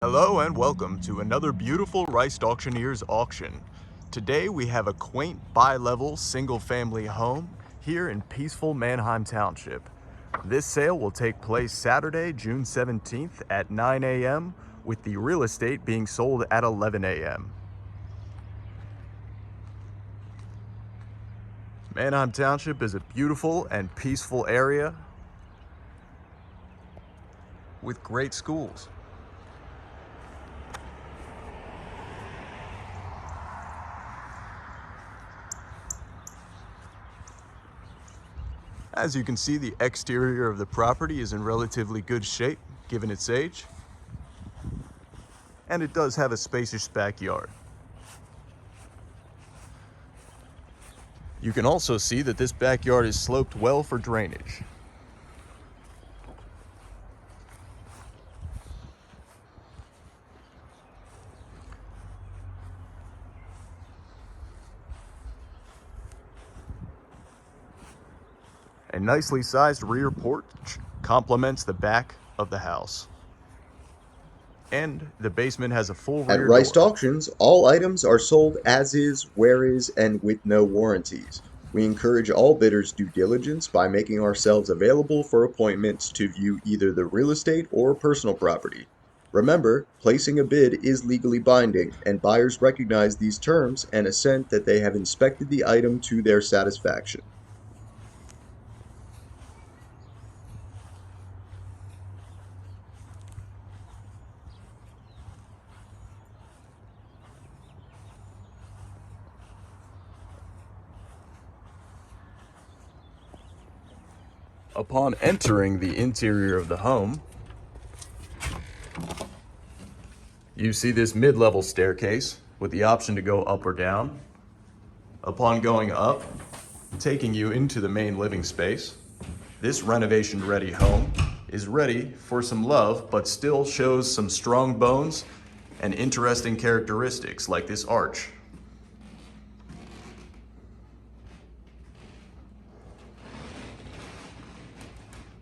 Hello and welcome to another beautiful Rice Auctioneers auction. Today we have a quaint bi-level single-family home here in peaceful Manheim Township. This sale will take place Saturday, June 17th at 9 a.m. with the real estate being sold at 11 a.m. Manheim Township is a beautiful and peaceful area with great schools. As you can see, the exterior of the property is in relatively good shape given its age, and it does have a spacious backyard. You can also see that this backyard is sloped well for drainage. A nicely sized rear porch complements the back of the house. And the basement has a full At rear Rice door. Auctions, all items are sold as is, where is, and with no warranties. We encourage all bidders' due diligence by making ourselves available for appointments to view either the real estate or personal property. Remember, placing a bid is legally binding, and buyers recognize these terms and assent that they have inspected the item to their satisfaction. Upon entering the interior of the home, you see this mid-level staircase with the option to go up or down. Upon going up, taking you into the main living space, this renovation-ready home is ready for some love, but still shows some strong bones and interesting characteristics like this arch.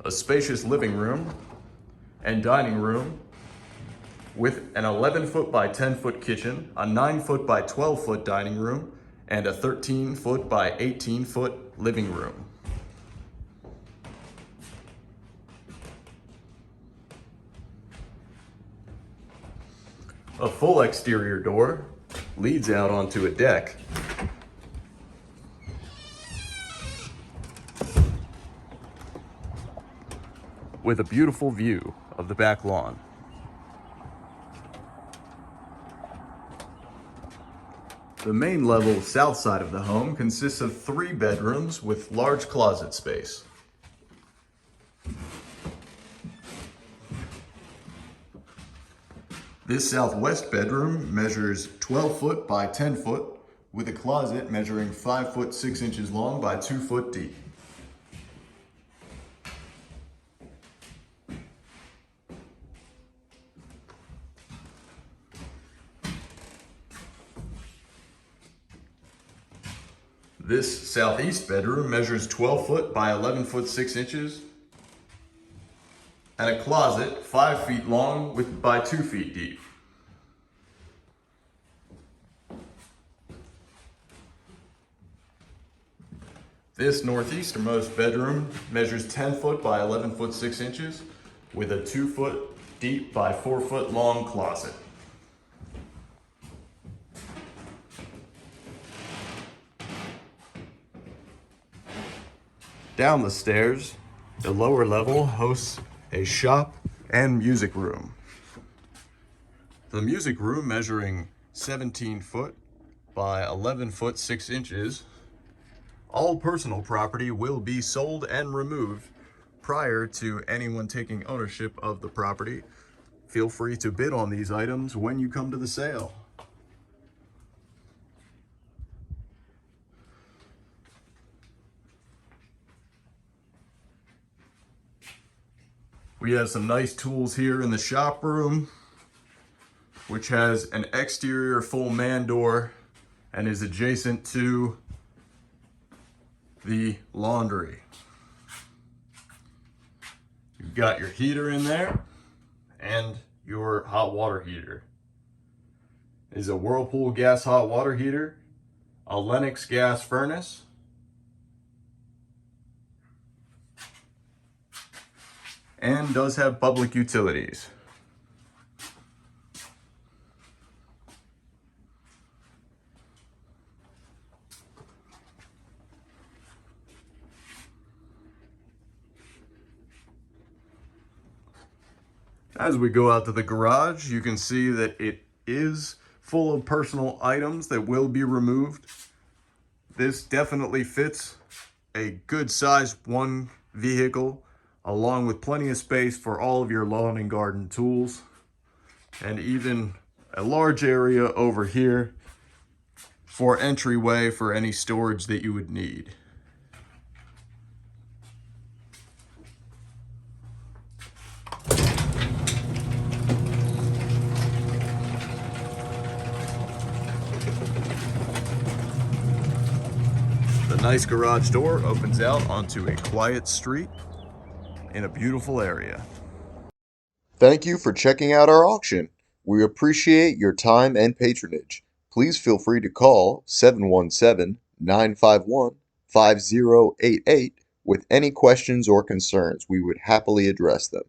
A spacious living room and dining room with an 11-foot by 10-foot kitchen, a 9-foot by 12-foot dining room, and a 13-foot by 18-foot living room. A full exterior door leads out onto a deck with a beautiful view of the back lawn. The main level south side of the home consists of 3 bedrooms with large closet space. This southwest bedroom measures 12 foot by 10 foot with a closet measuring 5 foot 6 inches long by 2 foot deep. This southeast bedroom measures 12 foot by 11 foot 6 inches and a closet 5 feet long by 2 feet deep. This northeasternmost bedroom measures 10 foot by 11 foot 6 inches with a 2 foot deep by 4 foot long closet. Down the stairs, the lower level hosts a shop and music room. The music room, measuring 17 foot by 11 foot 6 inches, all personal property will be sold and removed prior to anyone taking ownership of the property. Feel free to bid on these items when you come to the sale. We have some nice tools here in the shop room, which has an exterior full man door and is adjacent to the laundry. You've got your heater in there and your hot water heater. It is a Whirlpool gas hot water heater, a Lennox gas furnace, and does have public utilities. As we go out to the garage, you can see that it is full of personal items that will be removed. This definitely fits a good sized one vehicle, along with plenty of space for all of your lawn and garden tools, and even a large area over here for entryway for any storage that you would need. The nice garage door opens out onto a quiet street in a beautiful area. Thank you for checking out our auction. We appreciate your time and patronage. Please feel free to call 717-951-5088 with any questions or concerns. We would happily address them.